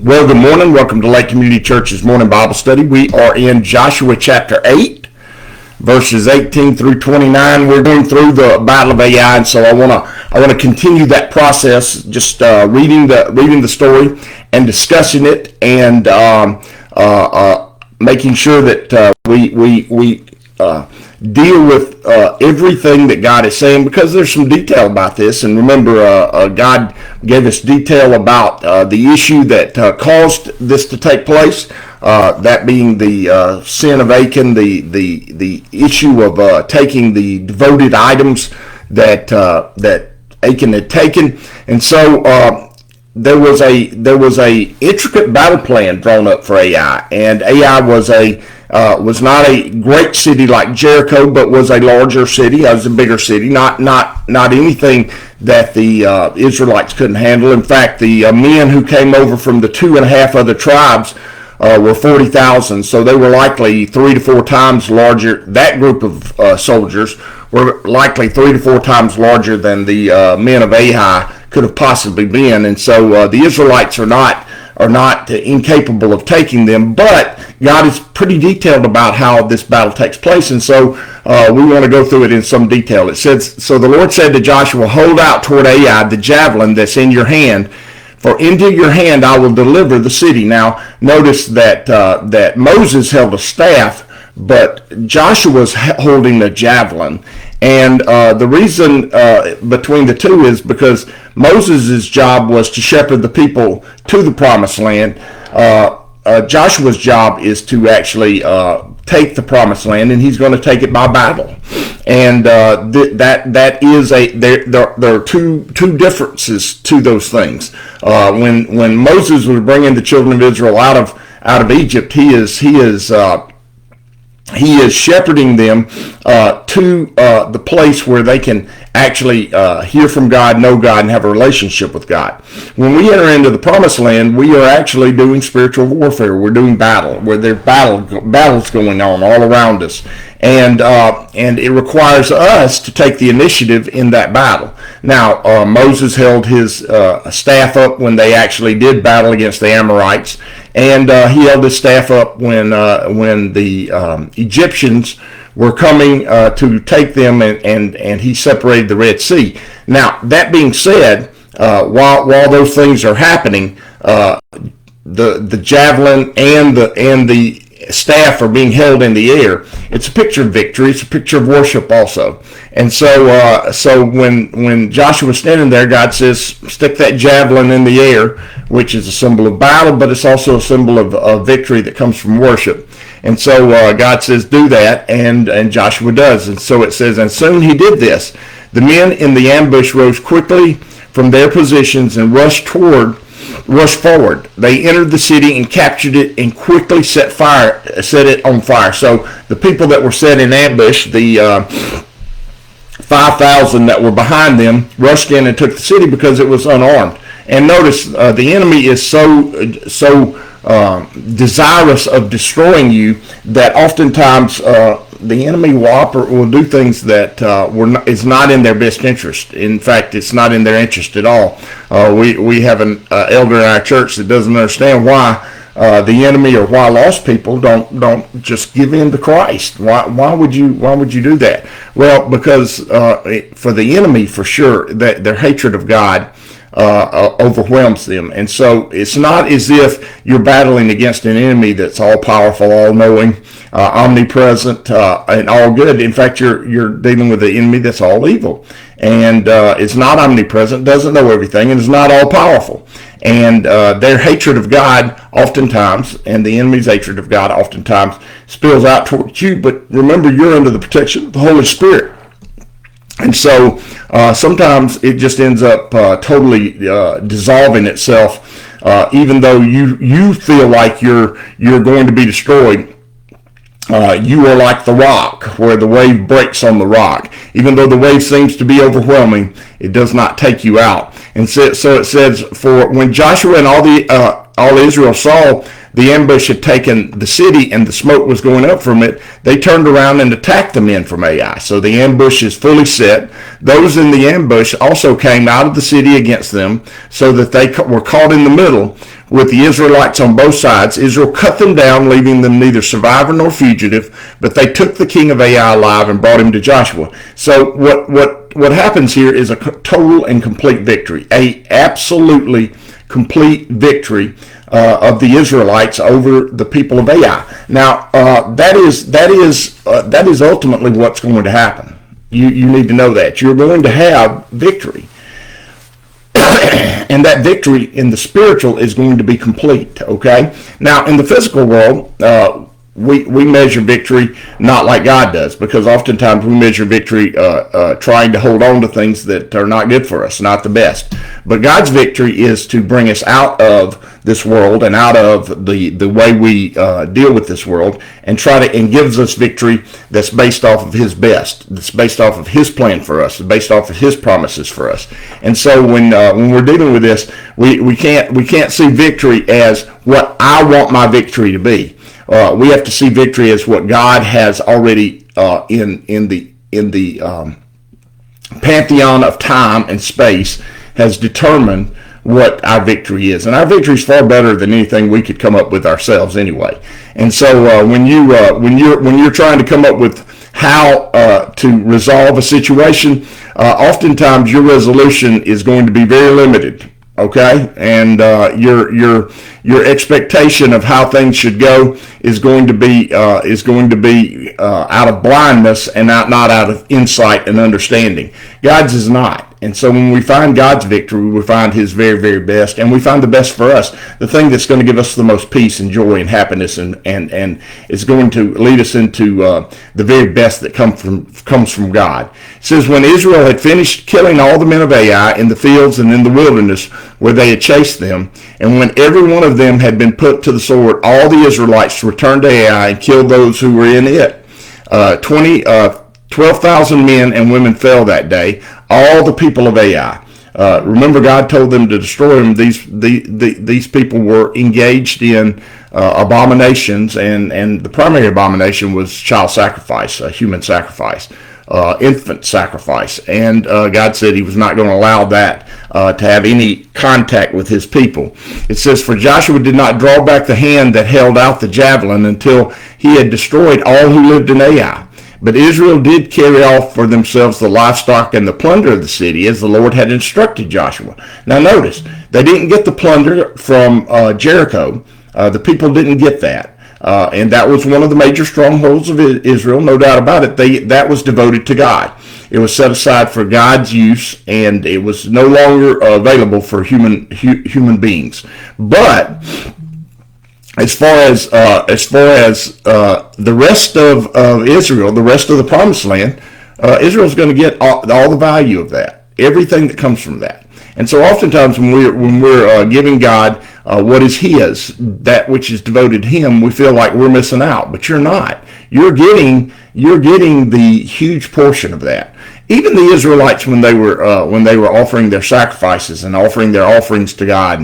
Well, good morning. Welcome to Lake Community Church's morning Bible study. We are in Joshua chapter 8, verses 18 through 29. We're going through the Battle of Ai, and so I want to continue that process, just reading the story and discussing it, and making sure that we deal with everything that God is saying, because there's some detail about this. And remember, God gave us detail about the issue that caused this to take place, that being the sin of Achan, the issue of taking the devoted items that Achan had taken. And so there was a intricate battle plan drawn up for Ai, and Ai was not a great city like Jericho, but was a larger city. It was a bigger city, not anything that the Israelites couldn't handle. In fact, the men who came over from the 2.5 other tribes were 40,000, so they were likely 3 to 4 times larger. That group of soldiers were likely 3 to 4 times larger than the men of Ai could have possibly been, and so the Israelites are not incapable of taking them, but God is pretty detailed about how this battle takes place, and so we want to go through it in some detail. It says, "So the Lord said to Joshua, hold out toward Ai the javelin that's in your hand, for into your hand I will deliver the city." Now, notice that Moses held a staff, but Joshua's holding a javelin. And the reason between the two is because Moses' job was to shepherd the people to the promised land. Joshua's job is to actually take the promised land, and he's going to take it by battle. And that is there are two differences to those things. When Moses was bringing the children of Israel out of Egypt, he is shepherding them to the place where they can actually hear from God, know God, and have a relationship with God. When we enter into the promised land, we are actually doing spiritual warfare. We're doing battle, where there are battles going on all around us. And it requires us to take the initiative in that battle. Now, Moses held his staff up when they actually did battle against the Amorites, and he held his staff up when the Egyptians were coming to take them, and he separated the Red Sea. Now, that being said, while those things are happening, the javelin and the staff are being held in the air. It's a picture of victory. It's a picture of worship also. And so when Joshua's standing there, God says, stick that javelin in the air, which is a symbol of battle, but it's also a symbol of victory that comes from worship. And so God says, do that, and Joshua does. And so it says, and soon he did this. The men in the ambush rose quickly from their positions and rushed forward. They entered the city and captured it, and quickly set it on fire. So the people that were set in ambush, the 5,000 that were behind them, rushed in and took the city because it was unarmed. And notice the enemy is so desirous of destroying you that oftentimes the enemy will do things that is not in their best interest. In fact, it's not in their interest at all. We have an elder in our church that doesn't understand why the enemy, or why lost people don't just give in to Christ. Why would you do that? Well, because for the enemy, for sure, that their hatred of God overwhelms them. And so it's not as if you're battling against an enemy that's all powerful, all knowing, omnipresent, and all good. In fact, you're dealing with an enemy that's all evil, and it's not omnipresent, doesn't know everything, and is not all powerful. And their hatred of God oftentimes, and the enemy's hatred of God oftentimes, spills out towards you. But remember, you're under the protection of the Holy Spirit. And so sometimes it just ends up totally dissolving itself, even though you feel like you're going to be destroyed. You are like the rock, where the wave breaks on the rock. Even though the wave seems to be overwhelming, it does not take you out. And so it says, for when Joshua and all Israel saw the ambush had taken the city and the smoke was going up from it, they turned around and attacked the men from Ai. So the ambush is fully set. Those in the ambush also came out of the city against them, so that they were caught in the middle, with the Israelites on both sides. Israel cut them down, leaving them neither survivor nor fugitive, but they took the king of Ai alive and brought him to Joshua. So what happens here is a total and complete victory, a absolutely complete victory of the Israelites over the people of Ai. Now, that is ultimately what's going to happen. You need to know that. You're going to have victory. And that victory in the spiritual is going to be complete, okay? Now, in the physical world, we measure victory not like God does, because oftentimes we measure victory trying to hold on to things that are not good for us, not the best. But God's victory is to bring us out of this world and out of the way we deal with this world, and gives us victory that's based off of His best, that's based off of His plan for us, based off of His promises for us. And so when we're dealing with this, we can't see victory as what I want my victory to be. We have to see victory as what God has already in the pantheon of time and space has determined what our victory is, and our victory is far better than anything we could come up with ourselves anyway. And so when you're trying to come up with how to resolve a situation, oftentimes your resolution is going to be very limited. Okay, and your expectation of how things should go is going to be out of blindness and not out of insight and understanding. God's is not. And so when we find God's victory, we find His very, very best, and we find the best for us, the thing that's going to give us the most peace and joy and happiness, and is going to lead us into the very best that comes from God. It says, when Israel had finished killing all the men of Ai in the fields and in the wilderness where they had chased them, and when every one of them had been put to the sword, all the Israelites returned to Ai and killed those who were in it. 12,000 men and women fell that day, all the people of Ai. Remember, God told them to destroy them. These people were engaged in abominations, and the primary abomination was child sacrifice, human sacrifice, infant sacrifice. And God said He was not going to allow that to have any contact with His people. It says, for Joshua did not draw back the hand that held out the javelin until he had destroyed all who lived in Ai. But Israel did carry off for themselves the livestock and the plunder of the city, as the Lord had instructed Joshua. Now notice, they didn't get the plunder from Jericho. The people didn't get that. And that was one of the major strongholds of Israel, no doubt about it. That was devoted to God. It was set aside for God's use, and it was no longer available for human beings. But as far as the rest of Israel, the rest of the Promised Land, Israel's going to get all the value of that, everything that comes from that. And so, oftentimes when we're giving God what is His, that which is devoted to Him, we feel like we're missing out. But you're not. You're getting the huge portion of that. Even the Israelites, when they were offering their sacrifices and offering their offerings to God,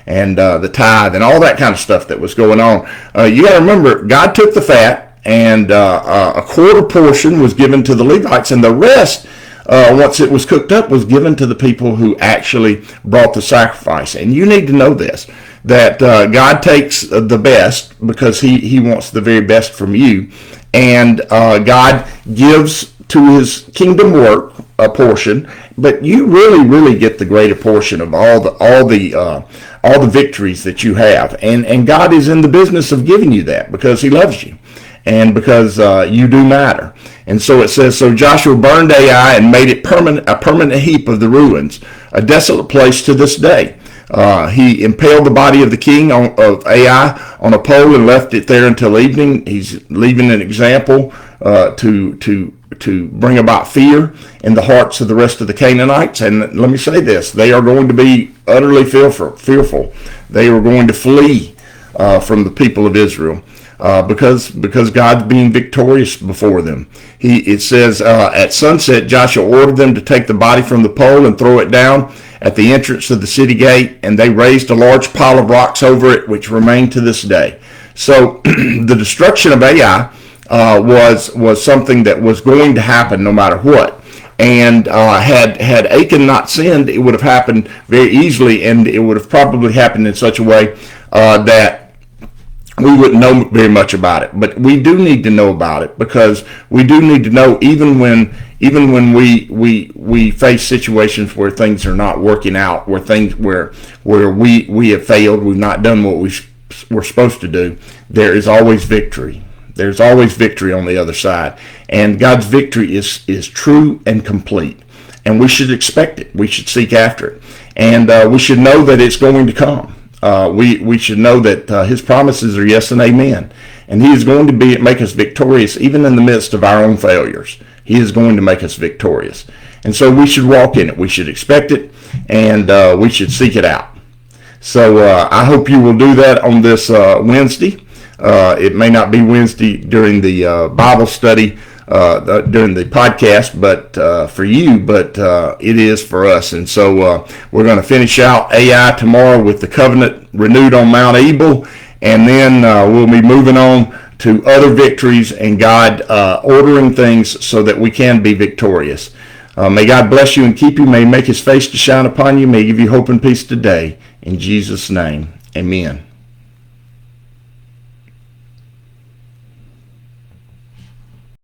and the tithe and all that kind of stuff that was going on, you got to remember, God took the fat, and a quarter portion was given to the Levites, and the rest, once it was cooked up, was given to the people who actually brought the sacrifice. And you need to know this, that God takes the best because He wants the very best from you, and God gives to His kingdom work a portion, but you really get the greater portion of all the victories that you have, and God is in the business of giving you that because He loves you, and because you do matter. And so it says, so Joshua burned Ai and made it a permanent heap of the ruins, a desolate place to this day. He impaled the body of the king of Ai on a pole and left it there until evening. He's leaving an example to bring about fear in the hearts of the rest of the Canaanites. And let me say this, they are going to be utterly fearful. They are going to flee from the people of Israel because God's being victorious before them. It says, at sunset, Joshua ordered them to take the body from the pole and throw it down at the entrance of the city gate, and they raised a large pile of rocks over it, which remain to this day. So the destruction of Ai was something that was going to happen no matter what. And had Achan not sinned, it would have happened very easily, and it would have probably happened in such a way that we wouldn't know very much about it. But we do need to know about it, because we do need to know even when we face situations where things are not working out, where we have failed, we've not done what we're supposed to do. There is always victory. There's always victory on the other side, and God's victory is true and complete, and we should expect it. We should seek after it, and we should know that it's going to come. We should know that His promises are yes and amen, and He is going to make us victorious even in the midst of our own failures. He is going to make us victorious, and so we should walk in it. We should expect it, and we should seek it out. So I hope you will do that on this Wednesday. It may not be Wednesday during the Bible study, during the podcast, but for you, but it is for us. And so we're going to finish out AI tomorrow with the covenant renewed on Mount Ebal, and then we'll be moving on to other victories and God ordering things so that we can be victorious. May God bless you and keep you. May He make His face to shine upon you. May He give you hope and peace today. In Jesus' name, amen.